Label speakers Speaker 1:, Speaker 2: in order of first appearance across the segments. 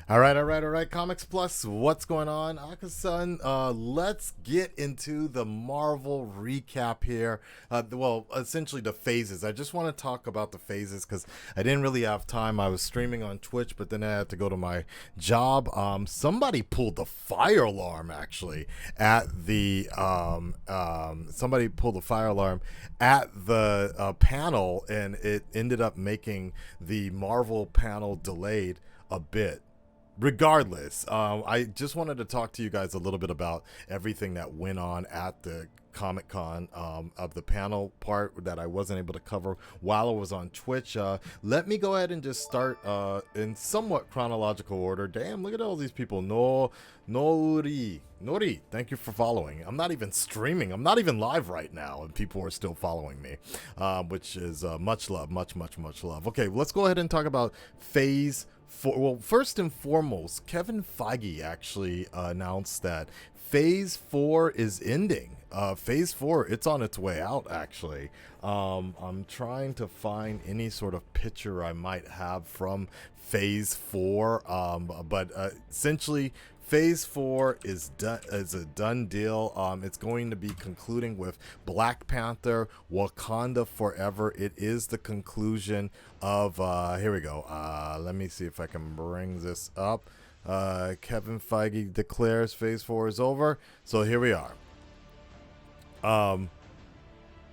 Speaker 1: All right. Comics Plus, what's going on? Aka-san, let's get into the Marvel recap here. Essentially the phases. I just want to talk about the phases because I didn't really have time. I was streaming on Twitch, but then I had to go to my job. Somebody pulled the fire alarm, actually, at the, somebody pulled the fire alarm at the panel, and it ended up making the Marvel panel delayed a bit. Regardless, I just wanted to talk to you guys a little bit about everything that went on at the Comic Con, of the panel part that I wasn't able to cover while I was on Twitch. Let me go ahead and just start in somewhat chronological order. Damn, look at all these people. Nori, thank you for following. I'm not even streaming. I'm not even live right now, and people are still following me, which is much love, much love. Okay, let's go ahead and talk about Phase 4. Well, first and foremost, Kevin Feige actually announced that Phase 4 is ending. Phase 4, it's on its way out, actually. I'm trying to find any sort of picture I might have from Phase 4, but essentially, Phase 4 is a done deal. It's going to be concluding with Black Panther, Wakanda Forever. It is the conclusion of, here we go. Let me see if I can bring this up. Kevin Feige declares Phase 4 is over. So here we are.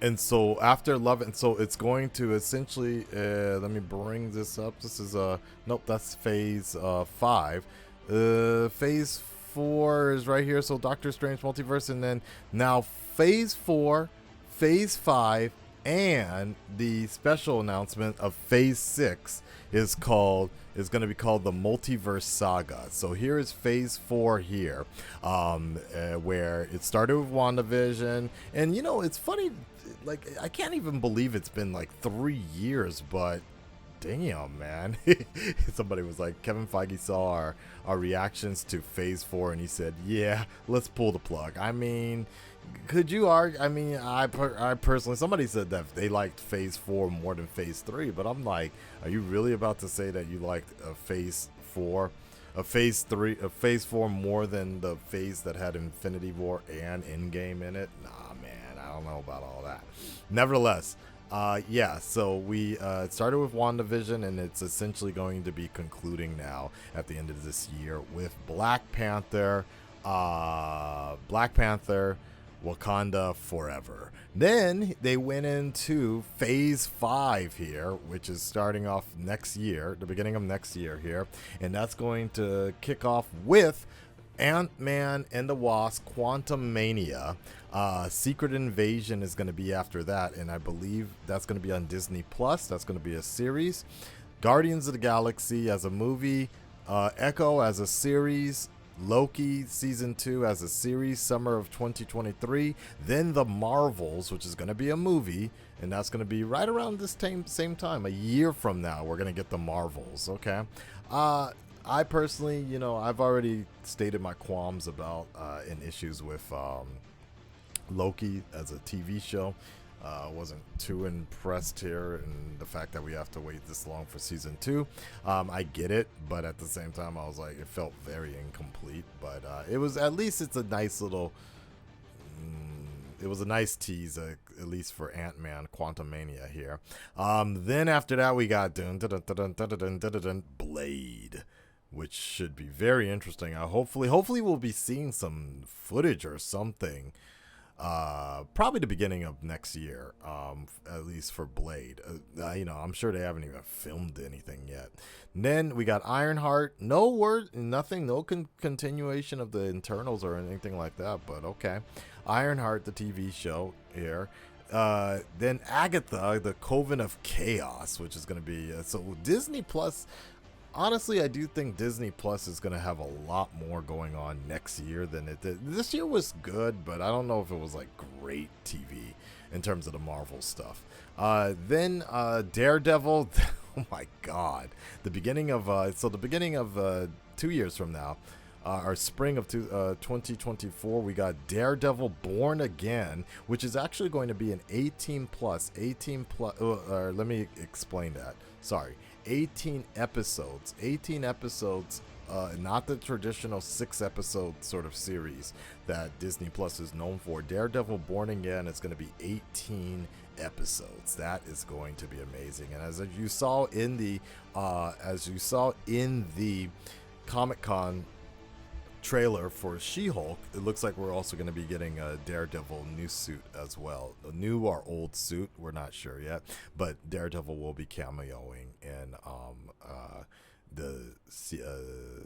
Speaker 1: And so after Love and so it's going to essentially, let me bring this up. This is, nope, that's Phase 5. Phase 4 is right here, so Doctor Strange Multiverse, and then now Phase 4, Phase 5, and the special announcement of Phase 6 is going to be called the Multiverse Saga. So here is Phase 4 here, where it started with WandaVision, and it's funny, like I can't even believe it's been like 3 years, but damn, man. Somebody was like, Kevin Feige saw our reactions to Phase 4 and he said, yeah, let's pull the plug. I mean, could you argue? I mean, I personally, somebody said that they liked Phase 4 more than Phase 3, but I'm like, are you really about to say that you liked Phase 4, Phase 4 more than the phase that had Infinity War and Endgame in it? Nah, man, I don't know about all that. Nevertheless, yeah, so we started with WandaVision, and it's essentially going to be concluding now at the end of this year with Black Panther, Wakanda Forever. Then they went into Phase 5 here, which is starting off next year, the beginning of next year here, and that's going to kick off with Ant-Man and the Wasp, Quantumania. Secret Invasion is going to be after that, and I believe that's going to be on Disney Plus. That's going to be a series. Guardians of the Galaxy as a movie, Echo as a series, Loki Season 2 as a series, summer of 2023. Then The Marvels, which is going to be a movie, and that's going to be right around this same time. A year from now, we're going to get The Marvels, okay? I personally, I've already stated my qualms about and issues with Loki as a TV show. Wasn't too impressed here, and the fact that we have to wait this long for Season 2. I get it, but at the same time, I was like, it felt very incomplete. But it was, at least it's a nice little, it was a nice tease, at least for Ant-Man Quantumania here. Then after that, we got Blade, which should be very interesting. Hopefully we'll be seeing some footage or something. Probably the beginning of next year, at least for Blade. I'm sure they haven't even filmed anything yet. And then we got Ironheart. No word, nothing, no continuation of the internals or anything like that, but okay. Ironheart, the TV show here. Then Agatha, the Coven of Chaos, which is going to be, so Disney Plus. Honestly, I do think Disney Plus is going to have a lot more going on next year than it did. This year was good, but I don't know if it was like great TV in terms of the Marvel stuff. Then Daredevil, oh my God. The beginning of 2 years from now, our spring of 2024, we got Daredevil Born Again, which is actually going to be an 18 plus, let me explain that. Sorry. 18 episodes not the traditional 6-episode sort of series that Disney Plus is known for. Daredevil Born Again is going to be 18 episodes. That is going to be amazing. And as you saw in the Comic-Con trailer for She-Hulk, it looks like we're also going to be getting a Daredevil new suit as well. A new or old suit, we're not sure yet, but Daredevil will be cameoing in the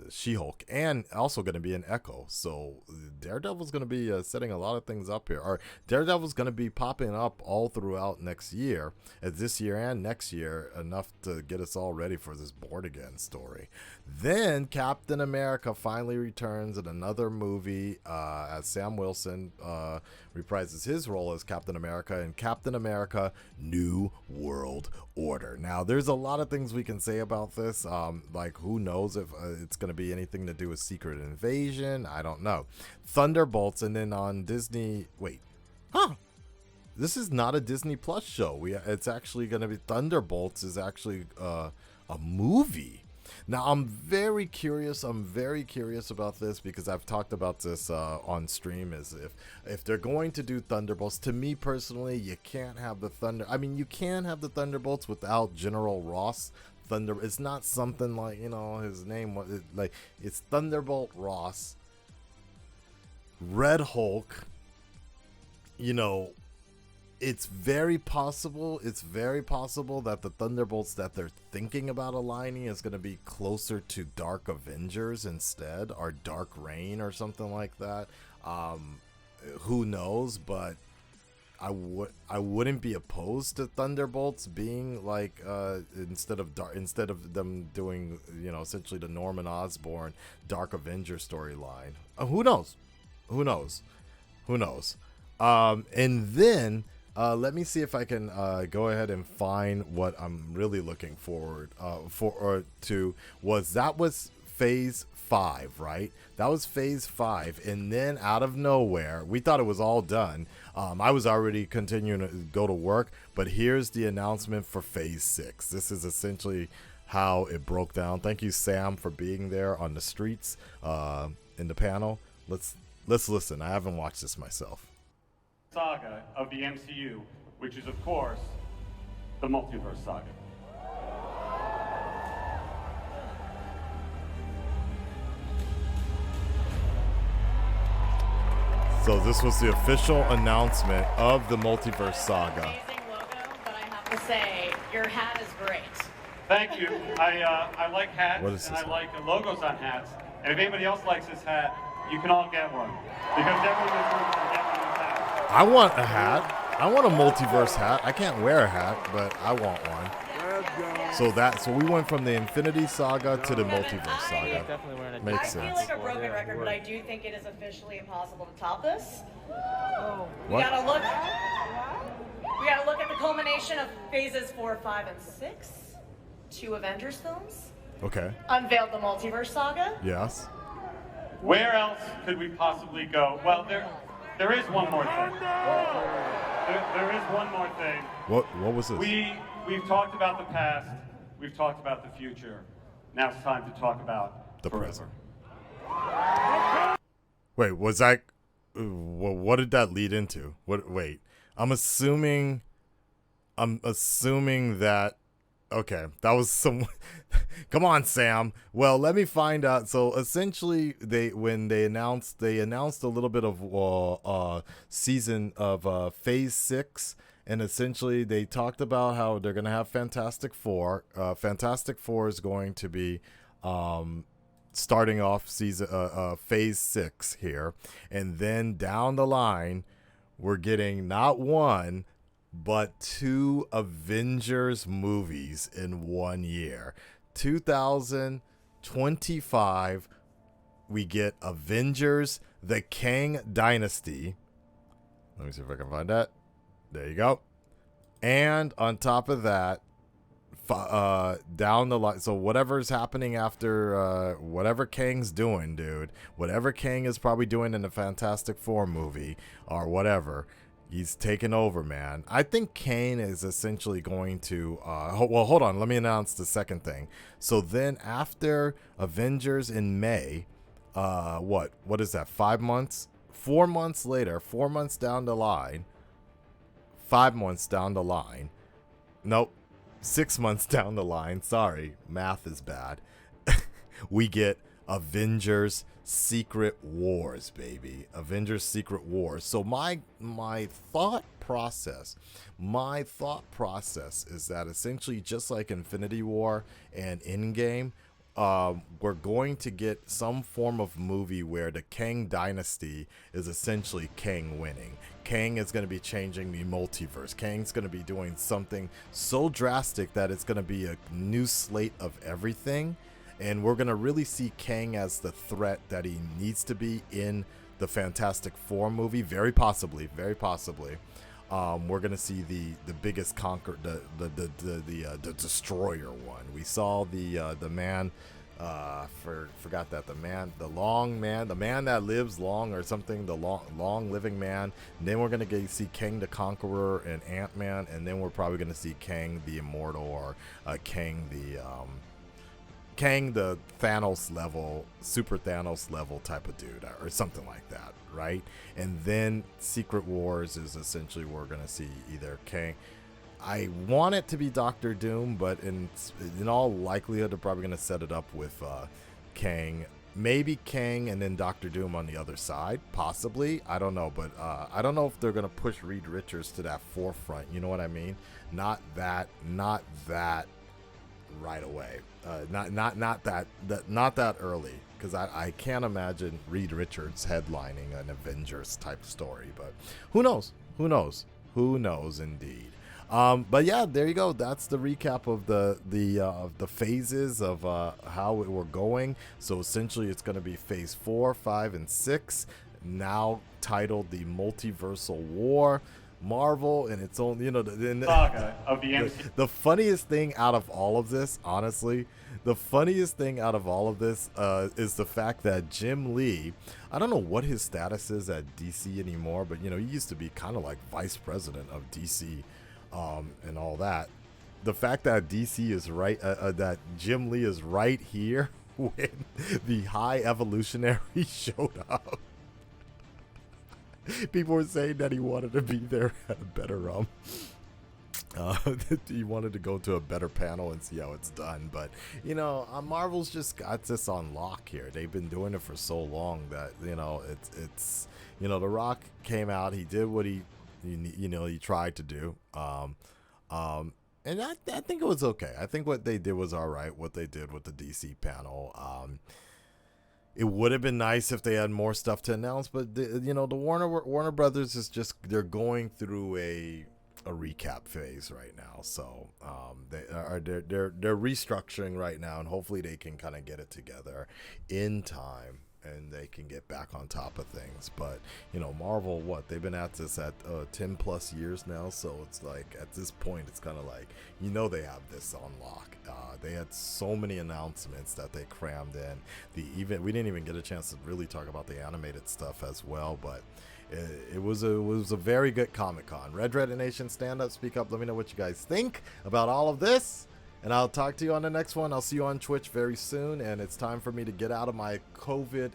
Speaker 1: She-Hulk, and also going to be an Echo. So Daredevil's going to be setting a lot of things up here. Or Daredevil's going to be popping up all throughout next year, this year and next year, enough to get us all ready for this Born Again story. Then Captain America finally returns in another movie as Sam Wilson reprises his role as Captain America in Captain America New World Order. Now, there's a lot of things we can say about this. Like, who knows if it's going to be anything to do with Secret Invasion? I don't know. Thunderbolts, and then on Disney... Wait. Huh. This is not a Disney Plus show. It's actually going to be... Thunderbolts is actually a movie. Now, I'm very curious about this, because I've talked about this on stream, is if they're going to do Thunderbolts, to me personally, you can't have the you can have the Thunderbolts without General Ross. It's not something like, his name was, it's Thunderbolt Ross, Red Hulk, it's very possible that the Thunderbolts that they're thinking about aligning is going to be closer to Dark Avengers instead, or Dark Reign or something like that. Who knows, but I wouldn't be opposed to Thunderbolts being like instead of them doing essentially the Norman Osborn Dark Avenger storyline. Who knows? And then let me see if I can go ahead and find what I'm really looking forward to. That was Phase 5, right? That was Phase 5, and then out of nowhere, we thought it was all done. I was already continuing to go to work, but here's the announcement for Phase 6. This is essentially how it broke down. Thank you, Sam, for being there on the streets in the panel. Let's listen. I haven't watched this myself.
Speaker 2: Saga of the MCU, which is of course the Multiverse Saga.
Speaker 3: So this was the official announcement of the Multiverse Saga.
Speaker 4: Amazing logo, but I have to say, your hat is great.
Speaker 2: Thank you. I like hats,
Speaker 1: What is
Speaker 2: and
Speaker 1: this
Speaker 2: I like logos on hats. And if anybody else likes this hat, you can all get one, because everyone is going to get one of these hats.
Speaker 1: I want a hat. I want a multiverse hat. I can't wear a hat, but I want one. So we went from the Infinity Saga to the Multiverse Saga. Makes
Speaker 4: I feel
Speaker 1: sense.
Speaker 4: like a broken record, but I do think it is officially impossible to top this. We
Speaker 1: What?
Speaker 4: gotta look at the culmination of phases 4, 5, and 6. 2 Avengers films.
Speaker 1: Okay.
Speaker 4: Unveiled the Multiverse Saga.
Speaker 1: Yes.
Speaker 2: Where else could we possibly go? Well, there is one more thing. There is one more thing.
Speaker 1: What was this?
Speaker 2: We've talked about the past. We've talked about the future. Now it's time to talk about
Speaker 1: The
Speaker 2: forever.
Speaker 1: present. Wait, was that? What did that lead into? Wait, I'm assuming that. Okay, that was some. Come on, Sam. Well, let me find out. So essentially, when they announced a little bit of season of Phase 6. And essentially, they talked about how they're going to have Fantastic Four. Fantastic Four is going to be starting off Phase 6 here. And then down the line, we're getting not one, but 2 Avengers movies in 1 year. 2025, we get Avengers, the Kang Dynasty. Let me see if I can find that. There you go. And on top of that, down the line, so whatever's happening after whatever Kang's doing, dude, whatever Kang is probably doing in the Fantastic Four movie or whatever, He's taken over, man. I think Kane is essentially going to well, hold on, let me announce the second thing. So then after Avengers in May, what is that, 5 months, 4 months later, 4 months down the line, 5 months down the line, nope, 6 months down the line, sorry, math is bad, we get Avengers Secret Wars, baby. Avengers Secret Wars. So my thought process is that essentially, just like Infinity War and Endgame, we're going to get some form of movie where the Kang dynasty is essentially Kang winning. Kang is going to be changing the multiverse. Kang's going to be doing something so drastic that it's going to be a new slate of everything. And we're going to really see Kang as the threat that he needs to be in the Fantastic Four movie. Very possibly. We're going to see the biggest the destroyer one. We saw the man, forgot that, the man that lives long or something, the long living man. And then we're going to see Kang the Conqueror and Ant-Man. And then we're probably going to see Kang the Immortal, or Kang the Thanos level, super Thanos level type of dude, or something like that, right? And then Secret Wars is essentially, we're going to see either Kang. I want it to be Doctor Doom, but in all likelihood, they're probably going to set it up with Kang. Maybe Kang and then Doctor Doom on the other side, possibly. I don't know, but I don't know if they're going to push Reed Richards to that forefront. You know what I mean? Not that right away. Not that early, because I can't imagine Reed Richards headlining an Avengers type story. But who knows indeed. But yeah, there you go. That's the recap of the phases of how we're going. So essentially, it's going to be phase 4, 5, and 6, now titled the Multiversal War. Marvel and its own,
Speaker 2: Saga of the MCU.
Speaker 1: The funniest thing out of all of this, honestly, is the fact that Jim Lee, I don't know what his status is at DC anymore, but he used to be kind of like vice president of DC, and all that. The fact that DC is right, that Jim Lee is right here when the High Evolutionary showed up. People were saying that he wanted to be there at a better he wanted to go to a better panel and see how it's done. But Marvel's just got this on lock here. They've been doing it for so long that it's The Rock came out, he did what he tried to do, and I think it was okay. I think what they did was all right. What they did with the DC panel. It would have been nice if they had more stuff to announce, but the Warner Brothers is just, they're going through a recap phase right now. So they're restructuring right now, and hopefully they can kind of get it together in time and they can get back on top of things. But Marvel, they've been at this at 10 plus years now, so it's like at this point it's kind of like they have this on lock. They had so many announcements that they crammed in. We didn't even get a chance to really talk about the animated stuff as well, but it was a very good Comic-Con. Red Nation, stand up, speak up, let me know what you guys think about all of this, and I'll talk to you on the next one. I'll see you on Twitch very soon, and it's time for me to get out of my COVID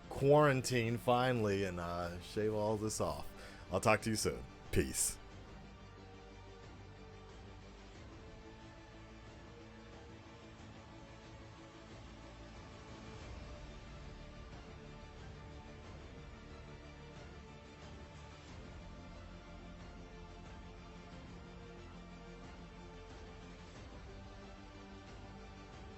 Speaker 1: quarantine finally and shave all this off. I'll talk to you soon. Peace.